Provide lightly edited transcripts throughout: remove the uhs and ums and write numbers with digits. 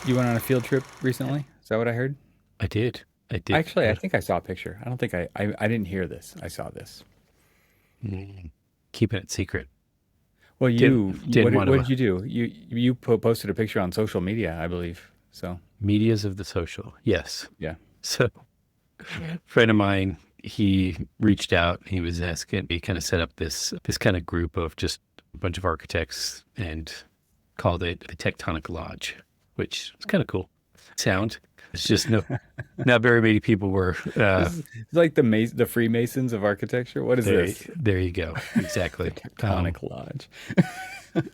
You went on a field trip recently? Is that what I heard? I did. I did. Actually, I think I saw a picture. I don't think I didn't hear this. I saw this. Mm, keeping it secret. Well, Didn't what want did to. you do? Posted a picture on social media, I believe. So, Medias of the social. Yes. yeah. So, a friend of mine, he reached out. He was asking. He kind of set up this kind of group of just a bunch of architects and called it the Tectonic Lodge, which is kind of cool. Sound. It's just not very many people were This is it's like the Freemasons of architecture. What is there. this? There you go. The Exactly. Tectonic Lodge.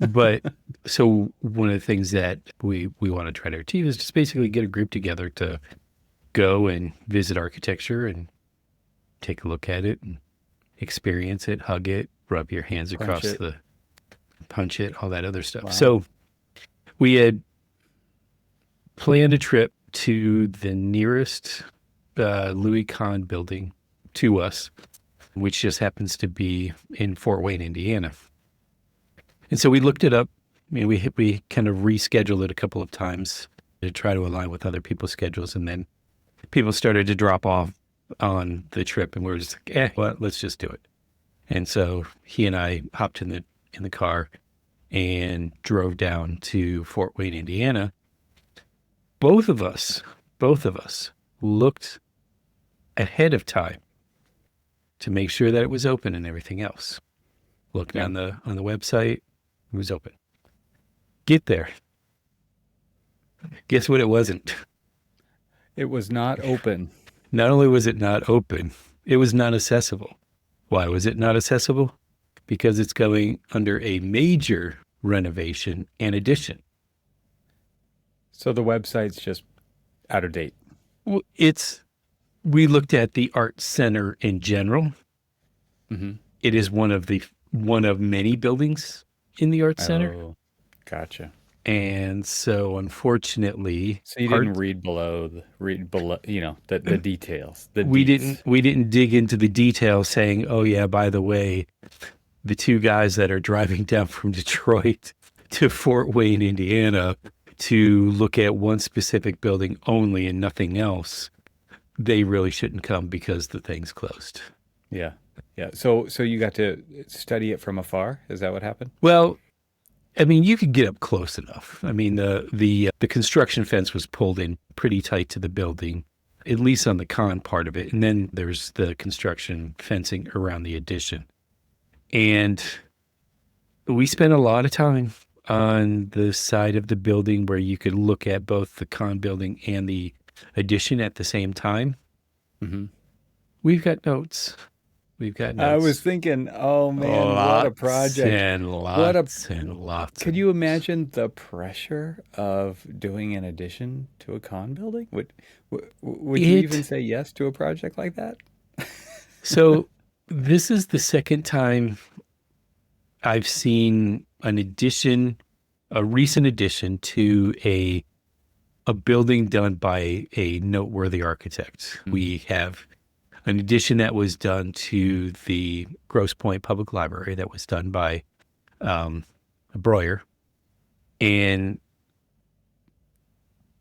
But so one of the things that we want to try to achieve is just basically get a group together to go and visit architecture and take a look at it and experience it, hug it, rub your hands Punch across it. the punch it, all that other stuff. Wow. So we had planned a trip to the nearest Louis Kahn building to us, which just happens to be in Fort Wayne, Indiana. And so we looked it up. I mean, we kind of rescheduled it a couple of times to try to align with other people's schedules, and then people started to drop off on the trip, and we were just like, well, let's just do it. And so he and I hopped in the car and drove down to Fort Wayne, Indiana. Both of us, both of us looked ahead of time to make sure that it was open and everything else. Looked Yeah. on the website, it was open. Get there. Guess what it wasn't? It was not open. Not only was it not open, it was not accessible. Why was it not accessible? Because it's going under a major renovation and addition. So the website's just out of date. It's we looked at the art center in general. Hmm. It is one of many buildings in the art center. Oh, gotcha. And so unfortunately, So you didn't art read below, the details, the deets. we didn't dig into the details saying, "Oh yeah, by the way, the two guys that are driving down from Detroit to Fort Wayne, Indiana to look at one specific building only and nothing else, they really shouldn't come because the thing's closed." Yeah. Yeah. So you got to study it from afar? Is that what happened? Well, I mean, you could get up close enough. I mean, the construction fence was pulled in pretty tight to the building, at least on the con part of it, and then there's the construction fencing around the addition. And we spent a lot of time on the side of the building where you could look at both the con building and the addition at the same time. Hmm. We've got notes. We've got I was notes. thinking, oh man, what a Lots project. and What a, lots and lots could of you notes. imagine the pressure of doing an addition to a con building? Would you even It say yes to a project like that? So this is the second time I've seen an addition, a recent addition to a building done by a noteworthy architect. Mhm. We have an addition that was done to the Grosse Pointe Public Library that was done by Breuer, and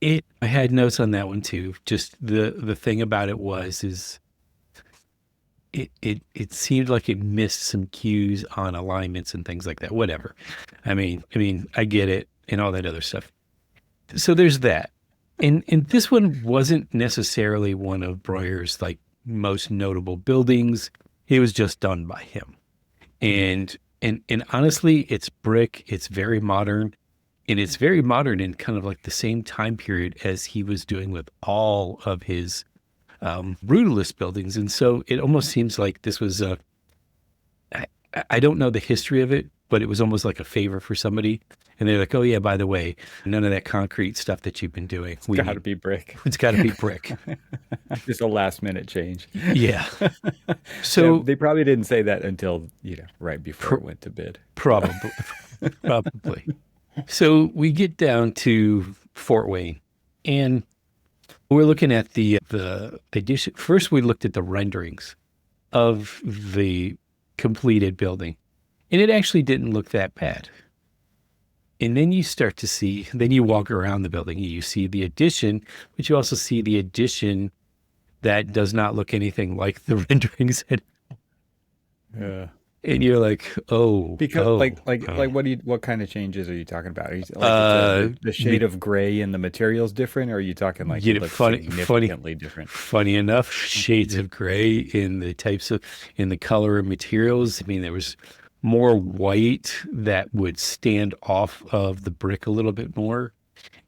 it I had notes on that one too. Just the thing about it was is it seemed like it missed some cues on alignments and things like that. Whatever. I mean, I get it and all that other stuff. So there's that. And this one wasn't necessarily one of Breuer's like most notable buildings. It was just done by him. Mhm. And honestly, it's brick, it's very modern, and it's very modern in kind of like the same time period as he was doing with all of his brutalist buildings. And so it almost seems like this was I, I don't know the history of it, but it was almost like a favor for somebody. And they're like, oh yeah, by the way, none of that concrete stuff that you've been doing. It's We got to need be brick. it's got to be brick. Just a last minute change. Yeah. Yeah, So they probably didn't say that until, right before pr- it went to bid. Yeah. probably probably. So we get down to Fort Wayne, and we're looking at the addition. First, we looked at the renderings of the completed building, and it actually didn't look that bad. And then you start to see, then you walk around the building, you see the addition, but you also see the addition that does not look anything like the renderings. Yeah. And you're like, oh, Because oh, oh. what kind of changes are you talking about? Are you, like it's Uh, the shade of gray and the material's different, or are you talking like you it know, looks funny, significantly different? funny enough, shades of gray in the types of, in the color of materials. I mean, there was more white that would stand off of the brick a little bit more.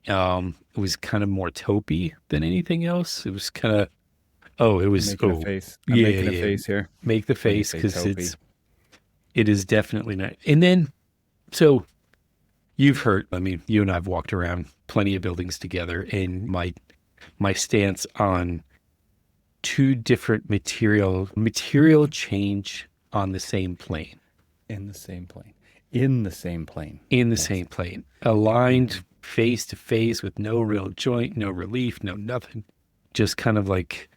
It was kind of more taupey than anything else. It was kind of, oh, it I'm was, making a oh, face. I'm yeah, making a yeah. face here Make the when you face say because taupey. it is definitely not. And then, so you've heard, I mean, you and I've walked around plenty of buildings together, and my stance on two different material change on the same plane, In the same plane. In the same plane. in the Yes. same plane, aligned face to face with no real joint, no relief, no nothing. Just kind of like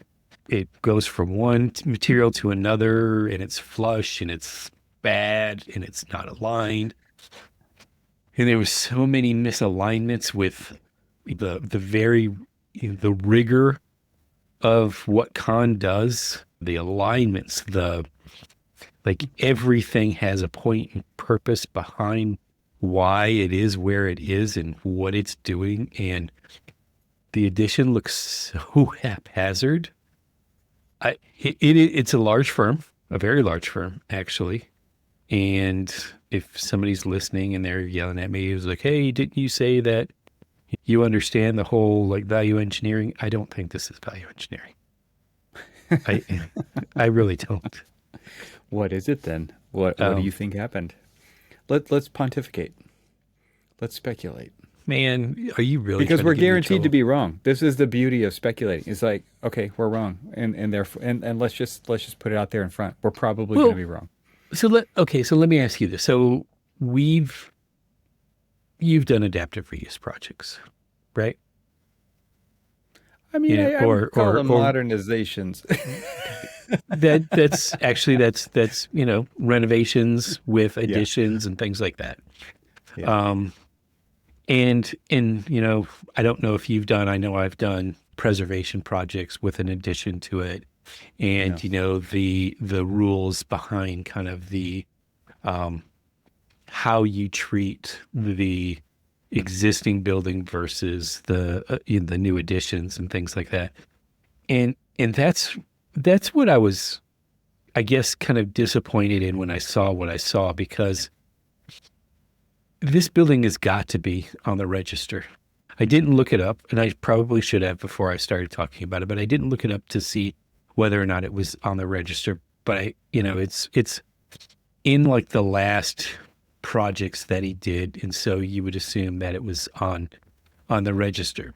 it goes from one material to another, and it's flush and it's bad and it's not aligned. And there was so many misalignments with the very, the rigor of what Khan does, the alignments, the like everything has a point and purpose behind why it is where it is and what it's doing. And the addition looks so haphazard. It's a large firm, a very large firm, actually. And if somebody's listening and they're yelling at me, it's like, hey, didn't you say that you understand the whole like value engineering? I don't think this is value engineering. I I really don't. What is it then? What do you Um, think happened? Let's pontificate. Let's speculate. man, are you really Because trying to we're get me in guaranteed to trouble? be wrong. This is the beauty of speculating. It's like, okay, we're wrong. And therefore and let's just put it out there in front. We're probably going to Well, be wrong. so let me ask you this. So we've you've done adaptive reuse projects, right? I mean, Yeah, I would call them or modernizations. that's actually that's renovations with Yeah. additions and things like that. Yeah. Um, and I don't know if you've done. I know I've done preservation projects with an addition to it, Yeah. and the rules behind kind of the how you treat the existing building versus the new additions and things like that. And that's what I was, I guess, kind of disappointed in when I saw what I saw, because this building has got to be on the register. I didn't look it up, and I probably should have before I started talking about it, but I didn't look it up to see whether or not it was on the register. But it's in like the last projects that he did, and so you would assume that it was on the register.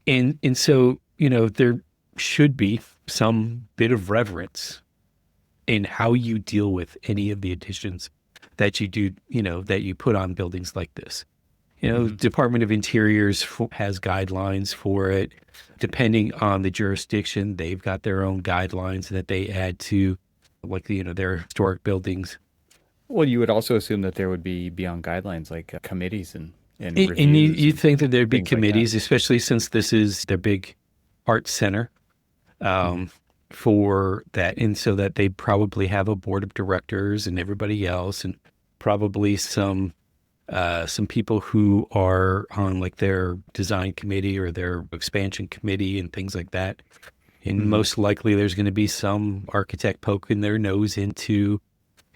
And so, there should be some bit of reverence in how you deal with any of the additions that you do, that you put on buildings like this. Hmm. Department of Interiors has guidelines for it. Depending on the jurisdiction, they've got their own guidelines that they add to, like, their historic buildings. Well, you would also assume that there would be beyond guidelines like committees and And reviews you and think that there'd be things like that. committees, especially since this is their big art center, Hmm. um, for that. And so that they probably have a board of directors and everybody else, and probably some people who are on like their design committee or their expansion committee and things like that. And Hmm. most likely there's going to be some architect poking their nose into,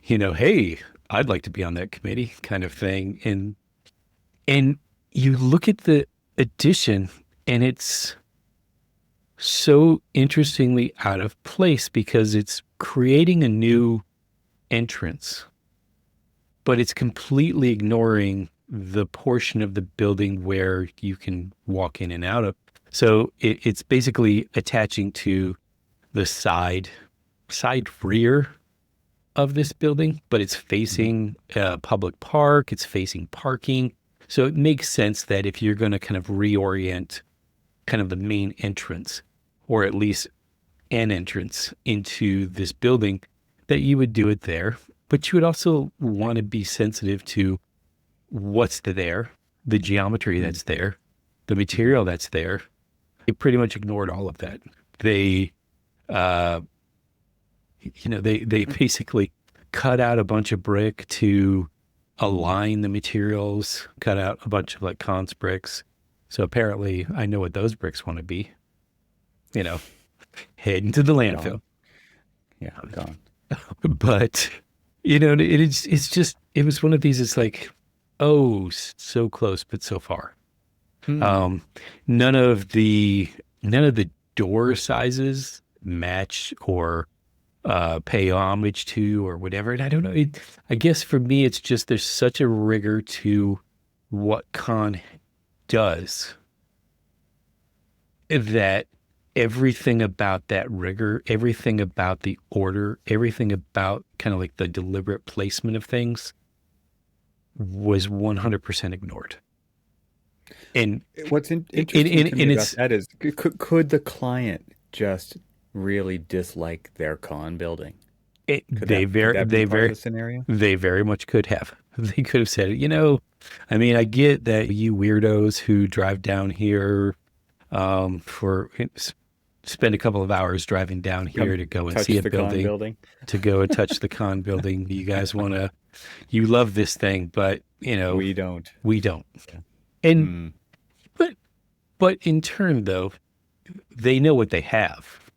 hey, I'd like to be on that committee kind of thing. And you look at the addition, and it's so interestingly out of place because it's creating a new entrance, but it's completely ignoring the portion of the building where you can walk in and out of. So it's basically attaching to the side rear of this building, but it's Hmm. facing a public park, it's facing parking. So it makes sense that if you're going to kind of reorient kind of the main entrance, or at least an entrance into this building, that you would do it there. But you would also want to be sensitive to what's there, the geometry that's there, the material that's there. They pretty much ignored all of that. They, they basically cut out a bunch of brick to align the materials, cut out a bunch of like Kahn's bricks. So apparently I know what those bricks want to be, heading to the landfill. Gone. Yeah, gone. But, it was one of these, it's like, oh, so close, but so far. None of the door sizes match or pay homage to or whatever. And I don't know. I guess for me, it's just there's such a rigor to what Kahn does that everything about that rigor, everything about the order, everything about kind of like the deliberate placement of things was 100% ignored. And what's interesting to me about that is, could the client just really dislike their Kahn building? Could that be part of the scenario? They very much could have. They could have said, I get that you weirdos who drive down here spend a couple of hours driving down here to go and see a building, to go and touch the Kahn building. You guys you love this thing, but we don't. Yeah. And but in turn, though, they know what they have.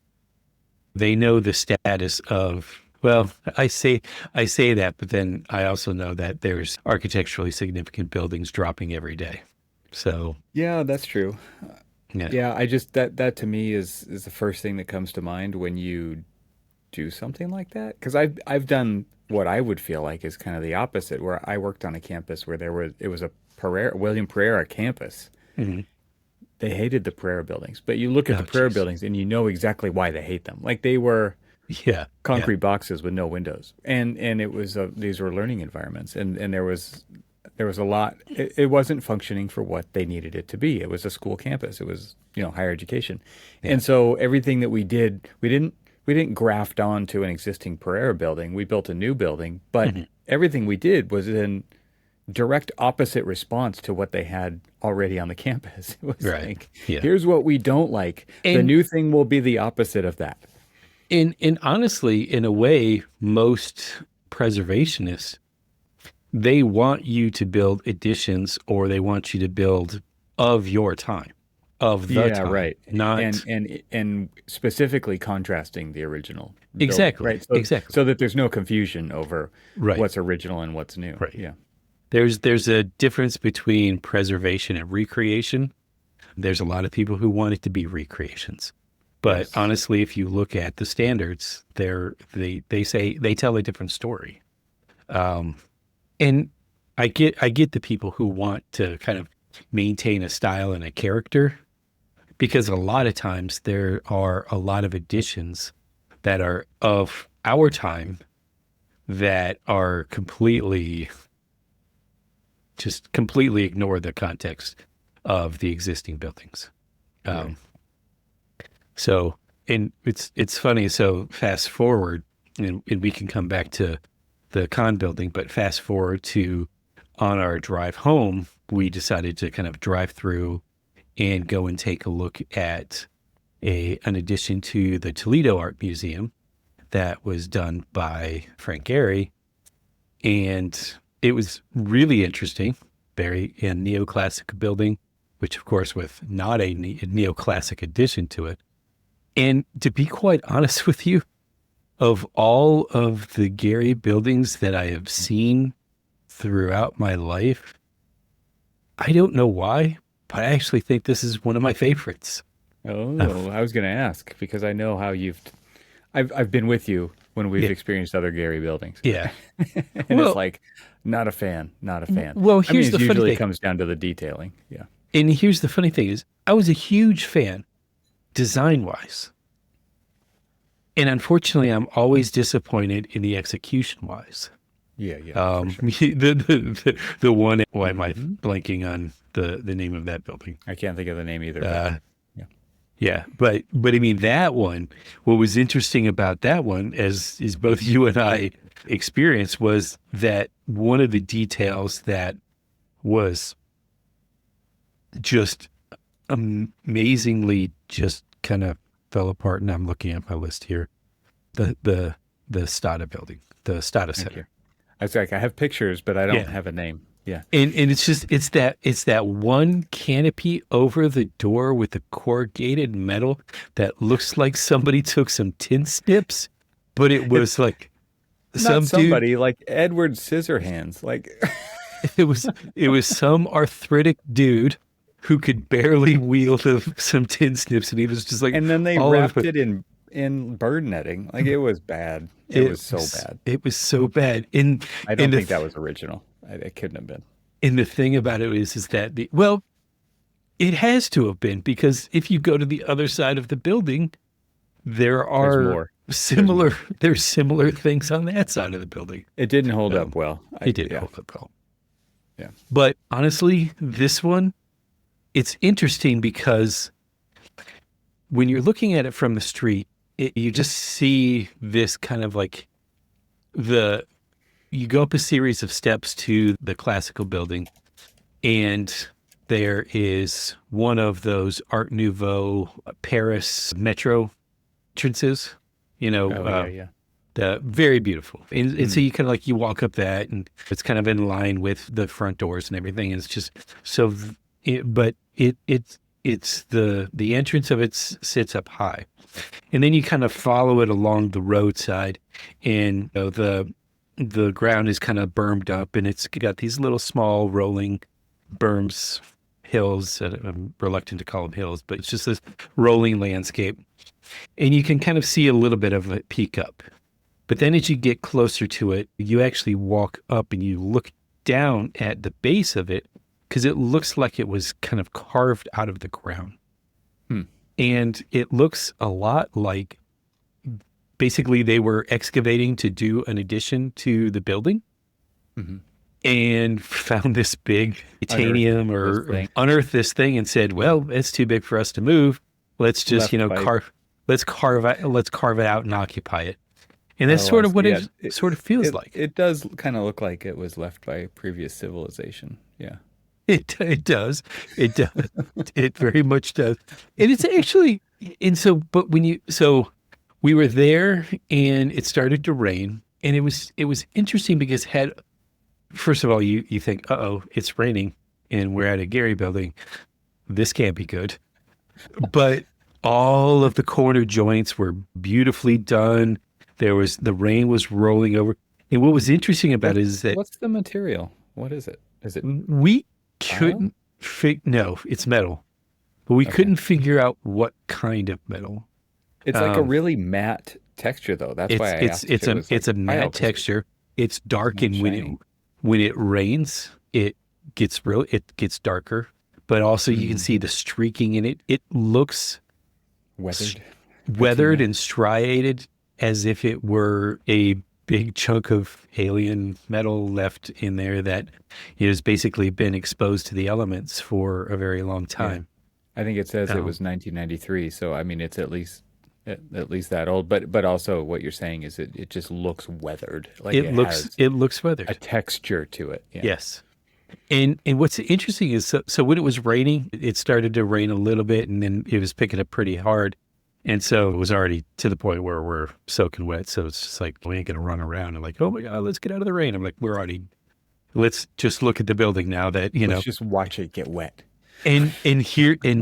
They know the status of. Well, I say that, but then I also know that there's architecturally significant buildings dropping every day. So yeah, that's true. Yeah, I just that to me is the first thing that comes to mind when you do something like that. Because I've done what I would feel like is kind of the opposite, where I worked on a campus where it was a William Pereira campus. Mm-hmm. They hated the Pereira buildings, but you look at the Pereira buildings and you know exactly why they hate them. Like they were concrete boxes with no windows, and it was these were learning environments, and there was a lot. It wasn't functioning for what they needed it to be. It was a school campus. It was higher education, and so everything that we did, we didn't graft on to an existing Pereira building. We built a new building, but everything we did was in direct opposite response to what they had already on the campus. It was like, here's what we don't like. The new thing will be the opposite of that. And honestly, in a way, most preservationists, they want you to build additions, or they want you to build of your time, of the time. Right. Not and specifically contrasting the original. Exactly. Right. Exactly. So that there's no confusion over what's original and what's new. Right. Yeah. There's a difference between preservation and recreation. There's a lot of people who want it to be recreations. But honestly, if you look at the standards, they tell a different story. And I get the people who want to kind of maintain a style and a character, because a lot of times there are a lot of additions that are of our time that are completely ignore the context of the existing buildings. So, and it's funny. So fast forward, and we can come back to the Kahn building, but fast forward to on our drive home, we decided to kind of drive through and go and take a look at an addition to the Toledo Art Museum that was done by Frank Gehry. And it was really interesting, very neoclassic building, which of course with not a neoclassic addition to it. And to be quite honest with you, of all of the Gehry buildings that I have seen throughout my life, I don't know why, but I actually think this is one of my favorites. Oh, I was going to ask, because I know how I've been with you when we've experienced other Gehry buildings. Yeah. And it's like, not a fan. Well, here's the funny usually thing. Comes down to the detailing. Yeah. And here's the funny thing is, I was a huge fan design-wise. And unfortunately, I'm always disappointed in the execution-wise. Yeah. Sure. The one, why am I blanking on the name of that building? I can't think of the name either. Yeah. But I mean, that one, what was interesting about that one, as is both you and I experienced, was that one of the details that was just amazingly just kind of fell apart. And I'm looking at my list here. The SANAA building, the SANAA Center. I was like, I have pictures, but I don't have a name. Yeah. And it's that one canopy over the door with the corrugated metal that looks like somebody took some tin snips, but it was like somebody like Edward Scissorhands. Like it was some arthritic dude who could barely wield some tin snips, and he was just like, and then they wrapped it in bird netting. Like it was bad. It was so bad. It was so bad. And I don't think that was original. It couldn't have been. And the thing about it is that it has to have been, because if you go to the other side of the building, there's similar things on that side of the building. It didn't hold up well. It didn't hold up well. Yeah. But honestly, this one, it's interesting because when you're looking at it from the street, you just see this kind of like you go up a series of steps to the classical building, and there is one of those Art Nouveau Paris metro entrances, the very beautiful. And so you kind of like, you walk up that, and it's kind of in line with the front doors and everything. And it's just so, it's the entrance of it sits up high, and then you kind of follow it along the roadside, and the ground is kind of bermed up, and it's got these little small rolling berms, hills. I'm reluctant to call them hills, but it's just this rolling landscape, and you can kind of see a little bit of a peak up. But then as you get closer to it, you actually walk up and you look down at the base of it, because it looks like it was kind of carved out of the ground. And it looks a lot like basically they were excavating to do an addition to the building, and found this big titanium unearthed this thing and said, well, it's too big for us to move. Let's just, carve it out and occupy it. And that's sort of what it sort of feels like. It does kind of look like it was left by previous civilization. Yeah. It does. It does. It very much does. And it's actually, so we were there and it started to rain, and it was interesting because first of all, you think, it's raining and we're at a Gehry building. This can't be good. But all of the corner joints were beautifully done. The rain was rolling over. And what was interesting about it is that, what's the material? What is it? Is it we couldn't no, it's metal. But we couldn't figure out what kind of metal. It's like a really matte texture, though. That's why I asked. It's a matte texture. It's dark, and when it rains, it gets darker. But also you can see the streaking in it. It looks weathered and striated, as if it were a big chunk of alien metal left in there that has basically been exposed to the elements for a very long time. Yeah. I think it says it was 1993, so I mean it's at least that old. But also what you're saying is it just looks weathered. Like it looks weathered. A texture to it. Yeah. Yes. And what's interesting is so when it was raining, it started to rain a little bit, and then it was picking up pretty hard. And so it was already to the point where we're soaking wet. So it's just like, we ain't going to run around and like, oh my God, let's get out of the rain. I'm like, let's just look at the building now that, let's just watch it get wet. And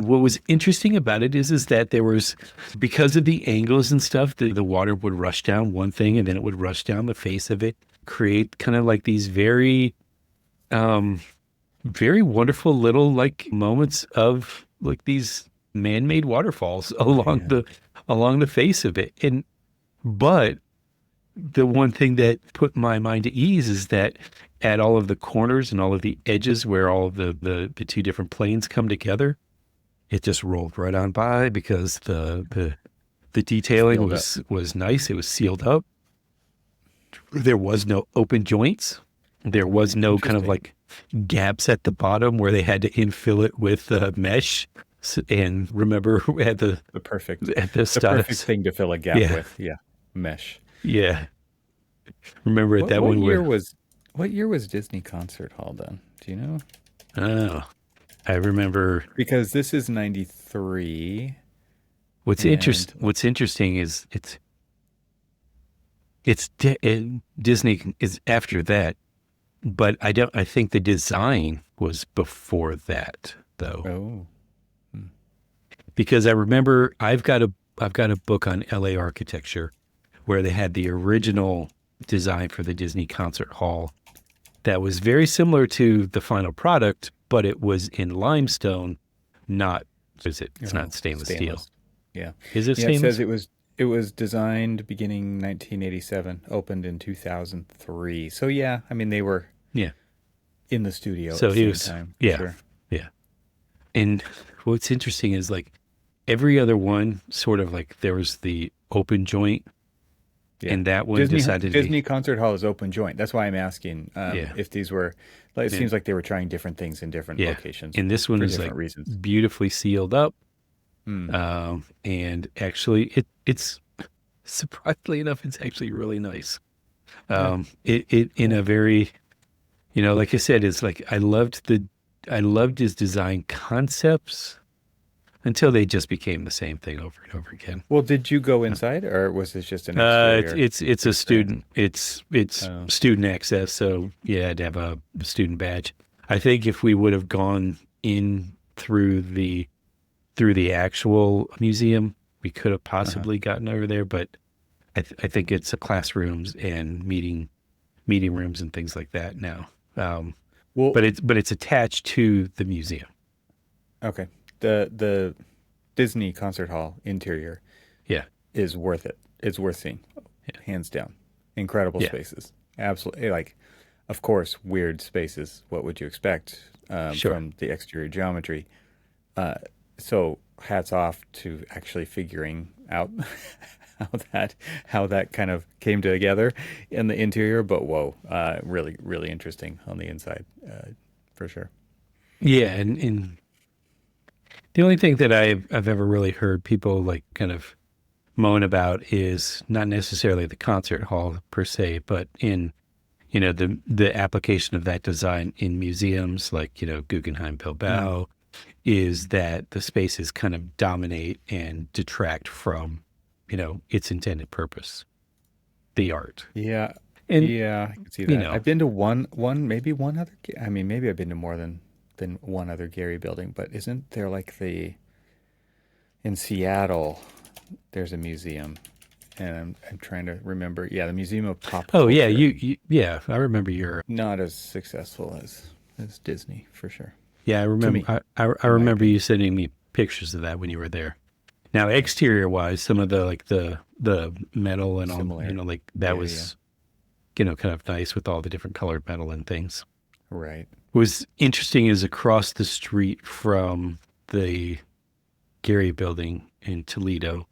what was interesting about it is that there was, because of the angles and stuff, the water would rush down one thing, and then it would rush down the face of it, create kind of like these very, very wonderful little like moments of like these man-made waterfalls along the face of it. But the one thing that put my mind at ease is that at all of the corners and all of the edges where all of the two different planes come together, it just rolled right on by, because the detailing was nice. It was sealed up. There was no open joints. There was no kind of like gaps at the bottom where they had to infill it with mesh. And remember, at the perfect thing to fill a gap with, mesh. Yeah. Remember at that one. What year was Disney Concert Hall done? Do you know? Oh, I remember. because this is 93 What's and What's interesting is Disney is after that, but I think the design was before that though, oh, because I remember I've got a book on LA architecture where they had the original design for the Disney concert hall that was very similar to the final product, but it was in limestone, not, is it? It's oh, not stainless steel. stainless. Yeah. Is it Yeah, it says stainless? it was designed beginning 1987, opened in 2003. So yeah, I mean they were Yeah. in the studio at So the he same was, time for yeah, sure. yeah. And what's interesting is like every other one, sort of like there was the open joint, Yeah. and that one decided to be, Disney Concert Hall is open joint. That's why I'm asking yeah, if these were like it and, seems like they were trying different things in different yeah. locations And this one for is like different reasons. beautifully sealed up. Hmm. And actually, it's surprisingly enough, it's actually really nice. Yeah. It in Cool. a very, like I said, it's like I loved his design concepts until they just became the same thing over and over again. Well, did you go inside or was this just an exterior It's a experience? student, it's Oh, student access, so you had to have a student badge. I think if we would have gone in through the actual museum, we could have uh-huh. possibly gotten over there, but I think it's classrooms and meeting rooms and things like that now. Well, But it's attached to the museum. okay. The Disney Concert Hall interior Yeah, is worth it. It's worth seeing, hands down. Incredible yeah, spaces. Absolutely. Like, of course, weird spaces. What would you expect sure. from the exterior geometry? So hats off to actually figuring out how how that kind of came together in the interior. But whoa, really, really interesting on the inside, for sure. Yeah, and the only thing that I've ever really heard people like kind of moan about is not necessarily the concert hall per se, but in the application of that design in museums like Guggenheim Mm. Bilbao, is that the spaces kind of dominate and detract from its intended purpose, the art. Yeah, And yeah, I can see you that. know I've been to maybe one other. I mean, maybe I've been to more than one other Gehry building. But isn't there like the in Seattle? There's a museum, and I'm trying to remember. Yeah, the Museum of Pop oh yeah, Culture. yeah, I remember your Not as successful as Disney for sure. yeah, I To remember me, I in my remember you opinion, sending me pictures of that when you were there. Now, yeah, exterior wise, some of the like the metal and all, similar. like that Yeah, yeah, was, kind of nice with all the different colored metal and things. right. What was interesting is across the street from the Gehry building in Toledo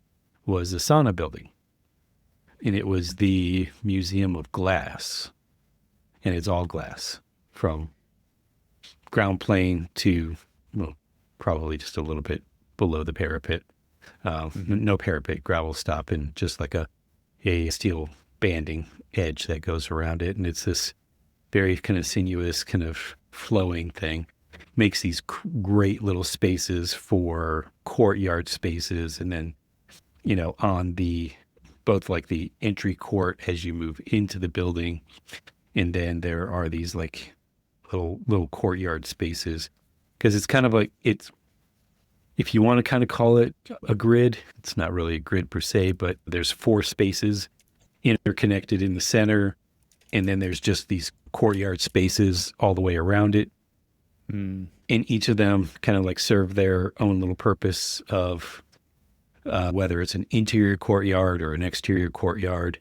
was the SANAA building, and it was the Museum of Glass, and it's all glass from ground plane to, well, probably just a little bit below the parapet. Hmm. No parapet, gravel stop, and just like a steel banding edge that goes around it. And it's this very kind of sinuous, kind of flowing thing. Makes these great little spaces for courtyard spaces. And then, on the both like the entry court as you move into the building. And then there are these like little courtyard spaces. Because it's kind of like if you want to kind of call it a grid, it's not really a grid per se, but there's four spaces interconnected in the center. And then there's just these courtyard spaces all the way around it. Mm. And each of them kind of like serve their own little purpose of whether it's an interior courtyard or an exterior courtyard.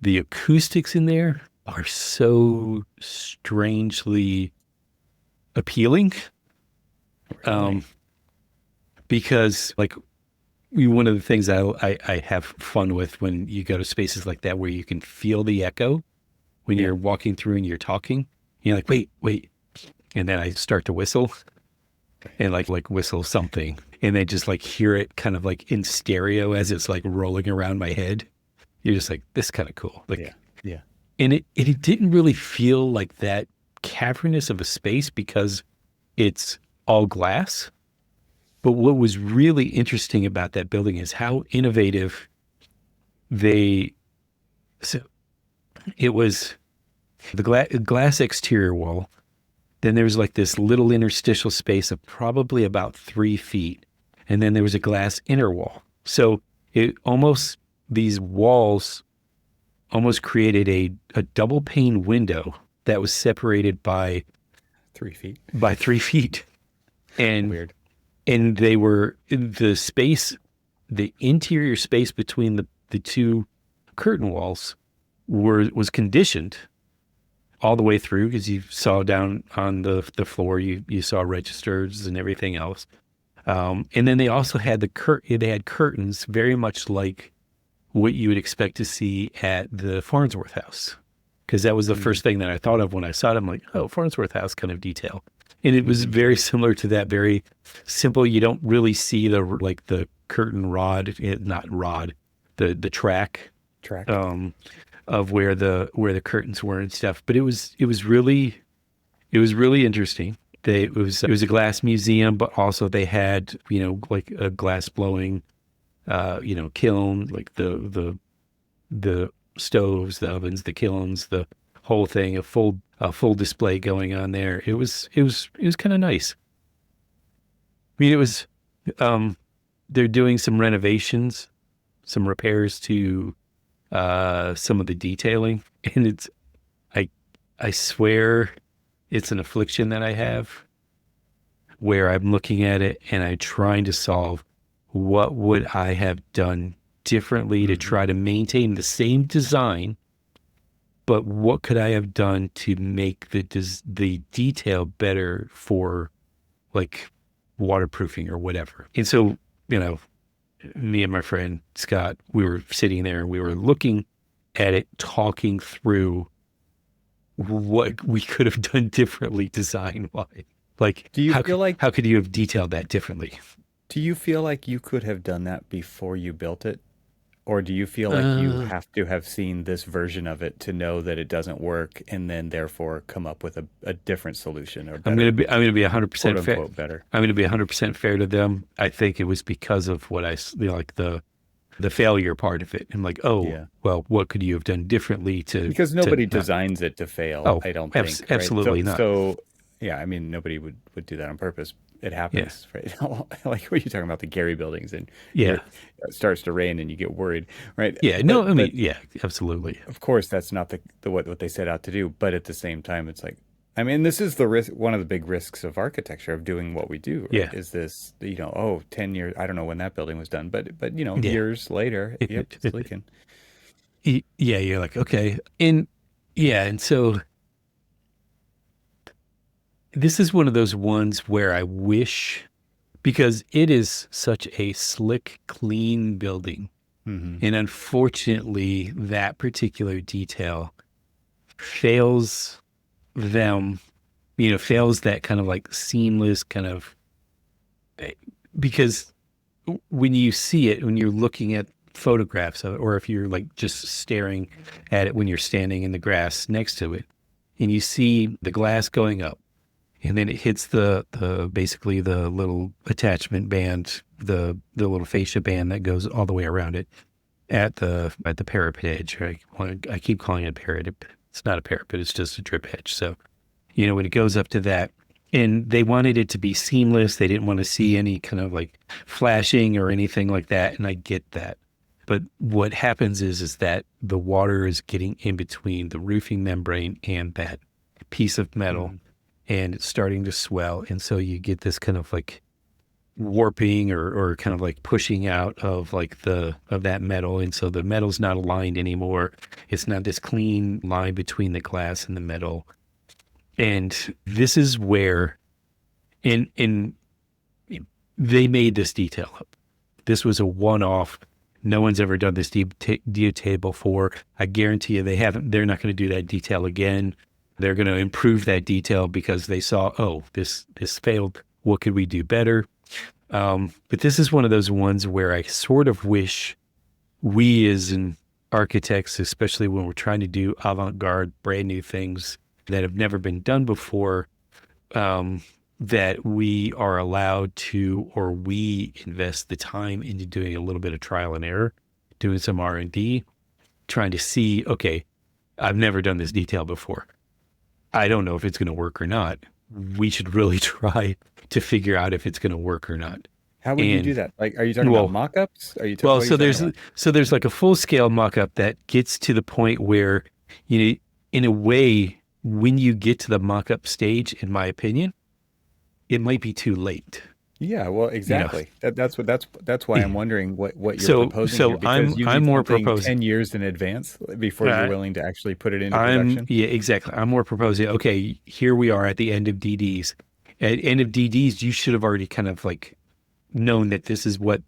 The acoustics in there are so strangely appealing, Really? um, because like one of the things I have fun with when you go to spaces like that where you can feel the echo when Yeah. you're walking through and you're talking, you're like, wait. And then I start to whistle and like whistle something and then just like hear it kind of like in stereo as it's like rolling around my head. You're just like, this is kind of cool. Yeah. Like, Yeah. and it didn't really feel like that cavernous of a space because it's all glass. But what was really interesting about that building is how innovative they, so it was the glass exterior wall. Then there was like this little interstitial space of probably about 3 feet. And then there was a glass inner wall. So it almost, these walls almost created a double pane window that was separated by 3 feet. By 3 feet. And weird. And they were the space, the interior space between the two curtain walls was conditioned all the way through, because you saw down on the floor, you saw registers and everything else. And then they also had they had curtains very much like what you would expect to see at the Farnsworth House, because that was the first thing that I thought of when I saw it. I'm like, oh, Farnsworth House kind of detail. And it was very similar to that, very simple. You don't really see the curtain rod, not rod, the track of where the curtains were and stuff. But it was really interesting. It was a glass museum, but also they had, like a glass blowing, kiln, like the stoves, the ovens, the kilns, the whole thing, a full display going on there. It was kind of nice. I mean, it was, they're doing some renovations, some repairs to some of the detailing, and I swear it's an affliction that I have, where I'm looking at it and I'm trying to solve what would I have done differently to try to maintain the same design, but what could I have done to make the detail better for like waterproofing or whatever. And so, me and my friend Scott, we were sitting there and we were looking at it, talking through what we could have done differently design-wise. Like, do you feel like, how could you have detailed that differently? Do you feel like you could have done that before you built it? Or do you feel like you have to have seen this version of it to know that it doesn't work, and then therefore come up with a different solution? Or better, I'm going to be 100% fair. Better. I'm going to be 100% fair to them. I think it was because of what like the failure part of it. I'm like, well, what could you have done differently because nobody designs it to fail. Oh, I don't think. Absolutely right? not. So yeah, I mean, nobody would do that on purpose. It happens, right? Like when you're talking about the Gehry buildings, and it starts to rain and you get worried, right? Yeah, absolutely. Of course, that's not what they set out to do, but at the same time, it's like, I mean, this is the risk. One of the big risks of architecture, of doing what we do, right? Is this, 10 years? I don't know when that building was done, but years later, yep, it's leaking. Yeah, you're like, okay, and so this is one of those ones where I wish, because it is such a slick, clean building. And unfortunately, that particular detail fails them, fails that kind of like seamless kind of, because when you see it, when you're looking at photographs of it, or if you're like just staring at it when you're standing in the grass next to it, and you see the glass going up, and then it hits basically the little attachment band, the little fascia band that goes all the way around it at the parapet edge. Right? I keep calling it a parapet. It's not a parapet. It's just a drip edge. So, when it goes up to that, and they wanted it to be seamless. They didn't want to see any kind of like flashing or anything like that. And I get that. But what happens is that the water is getting in between the roofing membrane and that piece of metal. And it's starting to swell. And so you get this kind of like warping or kind of like pushing out of like of that metal. And so the metal's not aligned anymore. It's not this clean line between the glass and the metal. And this is where they made this detail up. This was a one-off. No one's ever done this detail before. I guarantee you they're not going to do that detail again. They're going to improve that detail because they saw, this failed. What could we do better? But this is one of those ones where I sort of wish we as architects, especially when we're trying to do avant-garde, brand new things that have never been done before, that we are allowed to, or we invest the time into doing a little bit of trial and error, doing some R&D, trying to see, okay, I've never done this detail before. I don't know if it's going to work or not. We should really try to figure out if it's going to work or not. How would you do And that? Like, are you talking about mock-ups? well, What are you talking about? so there's like a full scale mock-up that gets to the point where, you know, in a way, when you get to the mock-up stage, in my opinion, it might be too late. Yeah, well, You know, exactly. That's why I'm wondering what you're so proposing here, so because you I'm need more something proposing. 10 years in advance before you're Uh, willing to actually put it into production. Yeah, exactly. I'm more proposing. Okay, here we are at the end of DDs. At end of DDs, you should have already kind of like known that this is what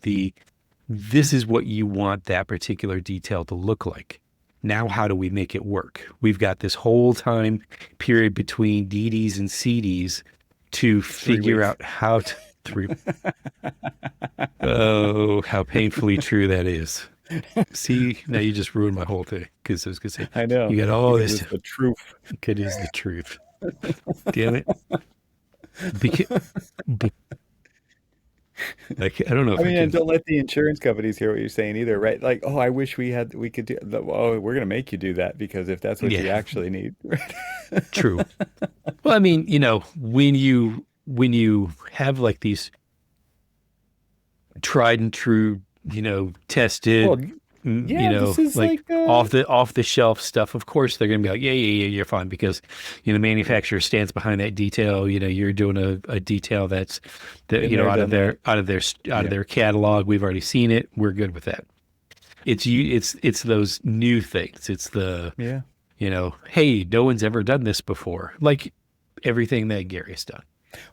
you want that particular detail to look like. Now, how do we make it work? We've got this whole time period between DDs and CDs to 3 figure weeks. out how to three. Oh, how painfully true that is. See, now you just ruined my whole thing because I was gonna say I know, you got all because this. it's the truth. It is the truth. Damn it. Because, like, I don't know I if I mean, and can. don't let the insurance companies hear what you're saying either, right? Like, oh, I wish we could do that. Oh, we're gonna make you do that because if that's what you Yeah, actually need. true. Well, I mean, when you have like these tried and true, tested, Well, yeah, this is like like off the shelf stuff. Of course, they're going to be like, yeah, you're fine because the manufacturer stands behind that detail. You're doing a detail that's that been there, out of done that. Yeah. their catalog. We've already seen it. We're good with that. It's those new things. It's the Yeah. hey, no one's ever done this before. Like everything that Gary's done.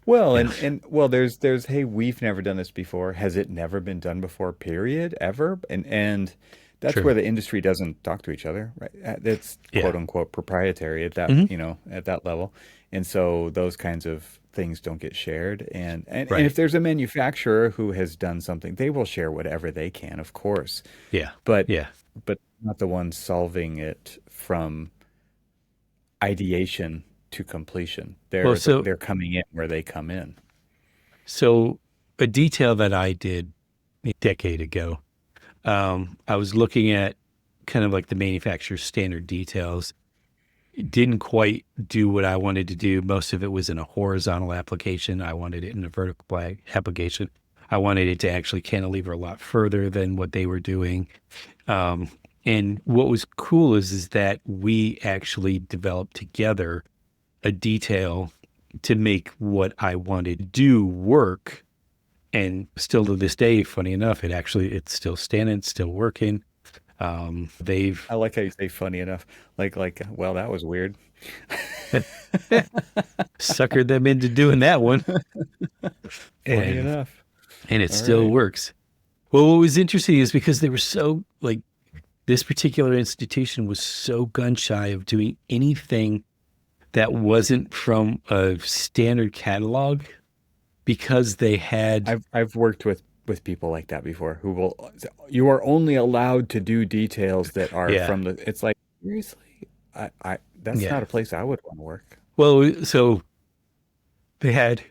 Well, You know, and well, there's hey, we've never done this before. Has it never been done before? Period, ever? And that's true. where the industry doesn't talk to each other, right? It's Yeah. quote unquote proprietary at that, Hmm. at that level. And so those kinds of things don't get shared. And if Right. there's a manufacturer who has done something, they will share whatever they can, of course. Yeah. But Yeah. but not the ones solving it from ideation to completion. Well, They're coming in where they come in. so a detail that I did a decade ago, I was looking at kind of like the manufacturer's standard details. It didn't quite do what I wanted to do. Most of it was in a horizontal application. I wanted it in a vertical application. I wanted it to actually cantilever a lot further than what they were doing. Um, and what was cool is that we actually developed together a detail to make what I wanted to do work. And still to this day, funny enough, it's still standing, it's still working. They've I like how you say funny enough. Well, that was weird. suckered them into doing that one, Funny and enough. it All still right. works. Well, what was interesting is because they were so like this particular institution was so gun shy of doing anything that wasn't from a standard catalog because they had I've worked with people like that before who will you are only allowed to do details that are yeah from the it's like seriously I that's yeah not a place I would want to work. well so they had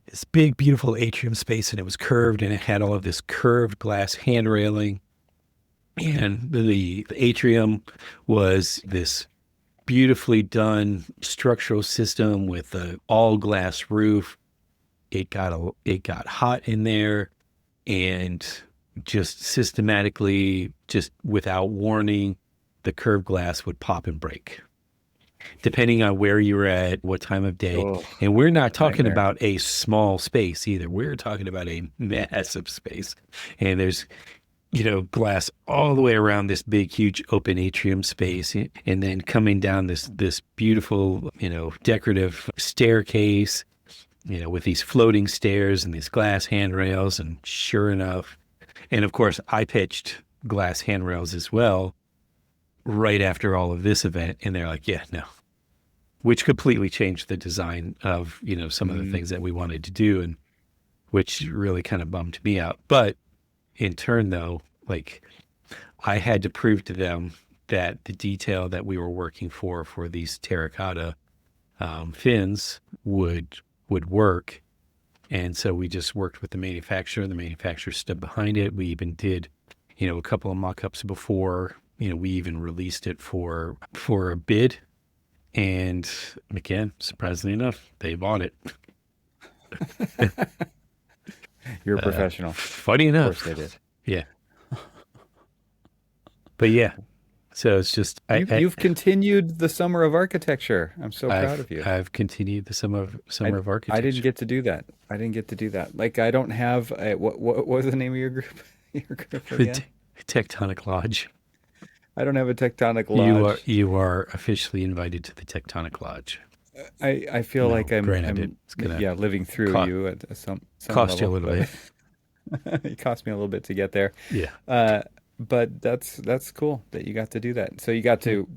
this big beautiful atrium space and it was curved and it had all of this curved glass hand railing and the atrium was this beautifully done structural system with a all glass roof. It got hot in there and just systematically, just without warning, the curved glass would pop and break depending on where you were at, what time of day. Oh, And we're not talking nightmare. about a small space either. We're talking about a massive space. And there's glass all the way around this big, huge open atrium space, and then coming down this beautiful, decorative staircase, with these floating stairs and these glass handrails. And sure enough, and of course, I pitched glass handrails as well right after all of this event, and they're like, yeah, no, which completely changed the design of some of the Mm, things that we wanted to do, and which really kind of bummed me out, but. In turn, though, like I had to prove to them that the detail that we were working for these terracotta fins would would work. And so we just worked with the manufacturer. The manufacturer stood behind it. We even did, a couple of mock-ups before, we even released it for a bid. And again, surprisingly enough, they bought it. You're a professional. Funny enough. Of course they did. Yeah. But yeah, so it's just You've continued the summer of architecture. I'm so proud of you. I've continued the summer of architecture. I didn't get to do that. Like, I don't have what was the name of your group? Your group again? Tectonic Lodge. I don't have a Tectonic Lodge. You are officially invited to the Tectonic Lodge. I feel like I'm living through you at some cost level, you a little bit. It cost me a little bit to get there. Yeah. But that's cool that you got to do that. So you got to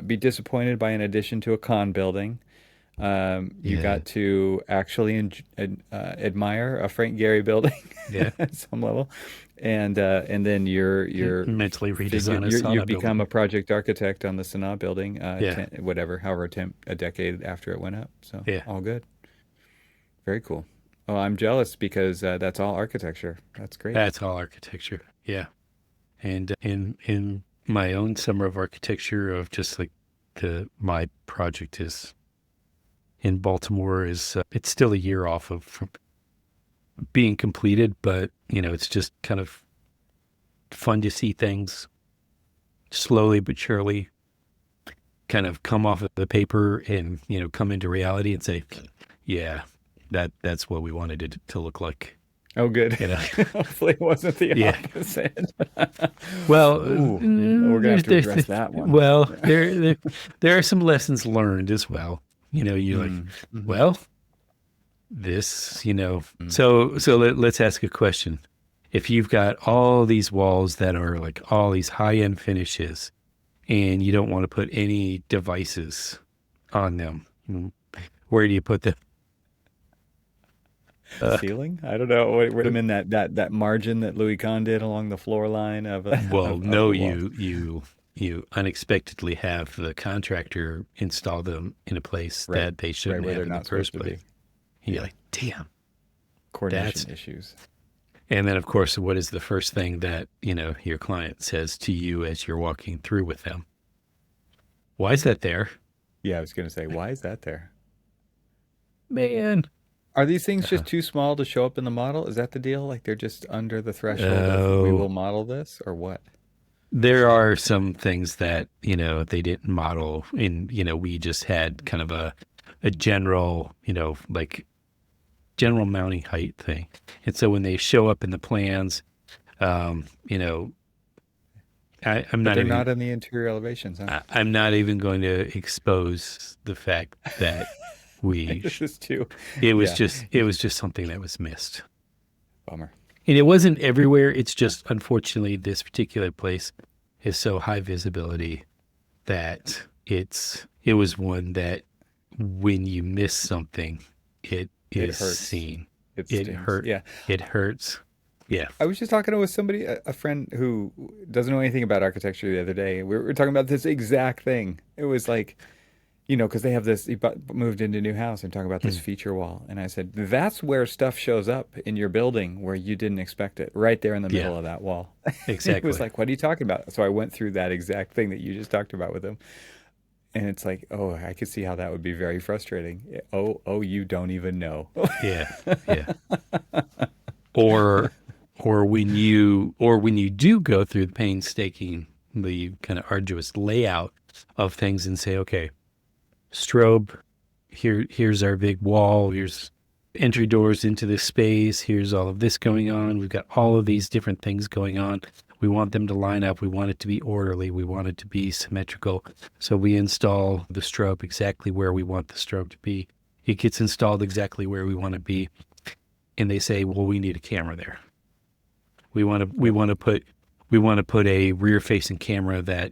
be disappointed by an addition to a con building. You got to actually admire a Frank Gehry building at some level, and then you're mentally redesign a SANAA you've become building. a project architect on the SANAA building. Yeah. A decade after it went up. So yeah, all good. Very cool. Oh, I'm jealous because that's all architecture. That's great. That's all architecture. Yeah. And in my own summer of architecture of just like my project is in Baltimore is it's still a year off of being completed, but it's just kind of fun to see things slowly but surely kind of come off of the paper and come into reality and say, yeah, that's what we wanted it to look like. Oh, good. Hopefully it wasn't the opposite. Well, we're going to have to address that one. Well, there are some lessons learned as well. You're like, well, this, so let's ask a question. If you've got all these walls that are like all these high-end finishes and you don't want to put any devices on them, where do you put them? Ceiling? I don't know. What I'm in that margin that Louis Kahn did along the floor line of. You unexpectedly have the contractor install them in a place that they shouldn't have in the first place. You're like, damn, coordination issues. And then, of course, what is the first thing that your client says to you as you're walking through with them? Why is that there? Yeah, I was going to say, why is that there? Man. Are these things just too small to show up in the model? Is that the deal? Like they're just under the threshold of we will model this, or what? There are some things that, they didn't model in, we just had kind of a general, like general mounting height thing. And so when they show up in the plans, I'm not even not in the interior elevations. Huh? I'm not even going to expose the fact that this is too. It was just something that was missed. Bummer. And it wasn't everywhere. It's just, unfortunately, this particular place is so high visibility that it was one that when you miss something, it is seen. It hurts. Yeah. It hurts. Yeah. I was just talking with somebody, a friend who doesn't know anything about architecture the other day. We were talking about this exact thing. It was like, because they have this, he moved into a new house and talking about this feature wall. And I said, that's where stuff shows up in your building where you didn't expect it, right there in the middle of that wall. Exactly. It was like, what are you talking about? So I went through that exact thing that you just talked about with him. And it's like, oh, I could see how that would be very frustrating. Oh, you don't even know. Yeah. Or when you do go through the painstakingly kind of arduous layout of things and say, okay, strobe, here's our big wall, here's entry doors into this space, here's all of this going on, we've got all of these different things going on, we want them to line up, we want it to be orderly, we want it to be symmetrical, so we install the strobe exactly where we want the strobe to be. It gets installed exactly where we want it to be, and they say, well, we need a camera there. We want to put a rear-facing camera that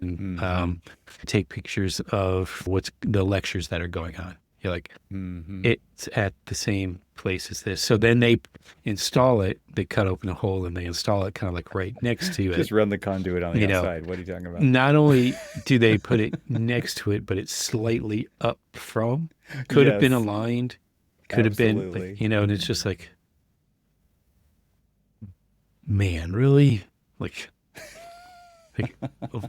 take pictures of what's the lectures that are going on. You're like, it's at the same place as this. So then they install it. They cut open a hole and they install it kind of like right next to it. Just run the conduit on the outside. What are you talking about? Not only do they put it next to it, but it's slightly up from. Could have been aligned. Could have been like, Absolutely. and it's just like, man, really? Like, like, oh,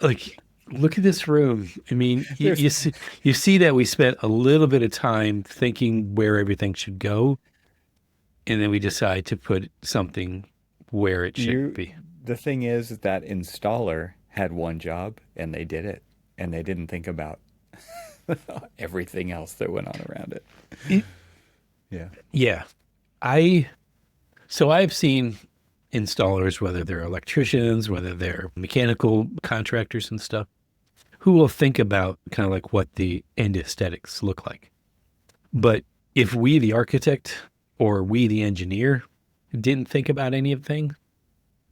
like, look at this room. I mean, There's you see that we spent a little bit of time thinking where everything should go, and then we decide to put something where it shouldn't you be. the thing is that installer had one job and they did it and they didn't think about everything else that went on around it. It, Yeah. yeah, I so I've seen installers, whether they're electricians, whether they're mechanical contractors and stuff, who will think about kind of like what the end aesthetics look like. But if we, the architect, or we, the engineer, didn't think about anything,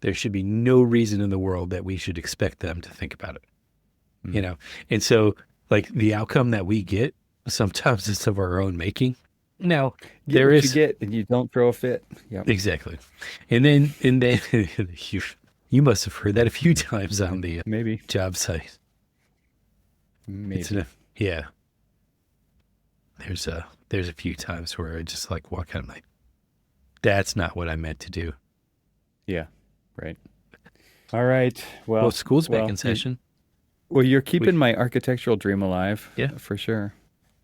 there should be no reason in the world that we should expect them to think about it. You Mm. know? And so, like, the outcome that we get, sometimes it's of our own making. Now, Get there what you is get and you don't throw a fit. Yep. exactly. And then you, you must have heard that a few times on the Maybe. job site. It's Maybe. yeah. There's a few times where I just like walk out. I'm like, that's not what I meant to do. Yeah. Right. All right. Well, school's back in Well, session. you're We keeping my architectural dream alive. Yeah. For sure.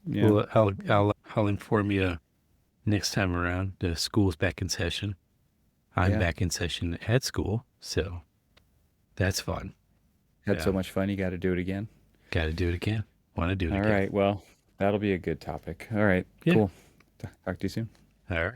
Yeah. Well, I'll inform you next time around. The school's back in session. I'm Yeah. back in session at school, so that's fun. Had so Yeah. much fun. You got to do it again. Got to do it again. Want to do it All again. right. Well, that'll be a good topic. All right. Yeah. Cool. Talk to you soon. All right.